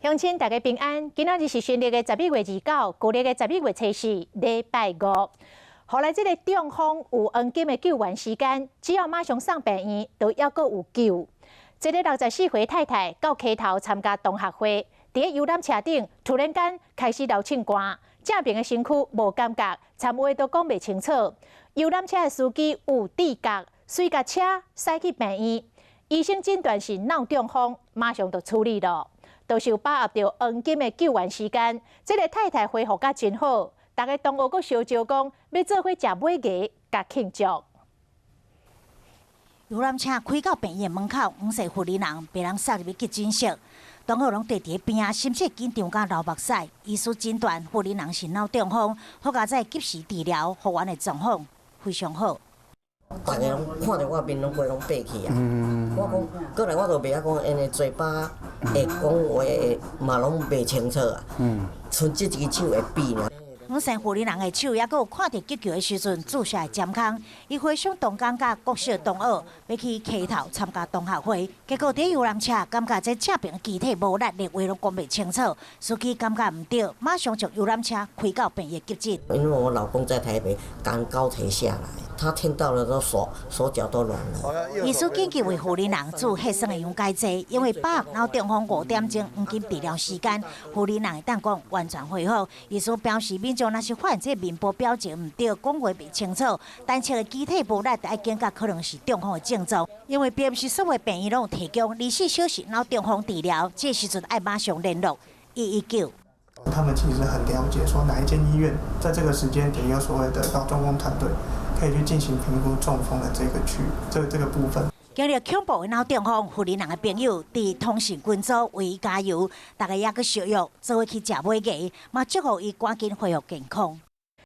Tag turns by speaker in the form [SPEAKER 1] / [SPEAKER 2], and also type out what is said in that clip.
[SPEAKER 1] 乡亲大家平安，今仔日是新历的11月29，旧历的11月初4，礼拜五。后来这个中风有黄金的救援时间，只要马上送病院，就还阁有救。这个64岁太太到溪头参加同学会，伫游览车顶突然间开始流唱歌，正面的身躯无感觉，参话都讲袂清楚。游览车的司机有知觉，随甲车驶去病院，医生诊断是脑中风，马上就处理了。 都是有把握到黄金的救援时间，这个太太恢复甲真好，大家同学阁相招讲要做伙食尾鸡，甲庆祝。
[SPEAKER 2] 游览车开到病院门口，黄色护理人被人送入去急诊室，同学拢伫伫边仔，心切紧张甲流目屎。医师诊断护理人是脑中风，好佳在及时治疗，复原的状况非常好。
[SPEAKER 3] 大家拢看着我面拢规拢白去啊！我讲，过来我都袂晓讲，因的嘴巴会讲话的嘛拢袂清楚啊。剩即一只手会比尔。
[SPEAKER 2] 黄姓护理人的手，也阁有看到急救的时阵注射的针孔，伊非常同感甲国小同学要去溪头参加同学会，结果伫游览车感觉这正边的机体无力，连话拢讲袂清楚，司机感觉唔对，马上将游览车开到病院急诊。
[SPEAKER 3] 因为我老公在台北赶高铁下来。 他听到了都手脚都软了。
[SPEAKER 2] 医师紧急为护理人做核酸的样解剂，因为把握脑中风5点钟黄金治疗时间，护理人会当讲完全恢复。医师表示，民众若是发现这面部表情唔对，讲话袂清楚，单侧的机体无力，就要警觉可能是中风的症状。因为并不是所有病院拢有提供24小时脑中风治疗，这时阵爱马上联络119。
[SPEAKER 4] 他们其实很了解，说哪一间医院在这个时间点有所谓的脑中风团队，可以去进行评估中风的这个部分。
[SPEAKER 2] 经历恐怖的脑中风，护理人的朋友伫通讯群组为伊加油，大家也去小约，做伙去食尾鸡，嘛祝福伊赶紧恢复健康。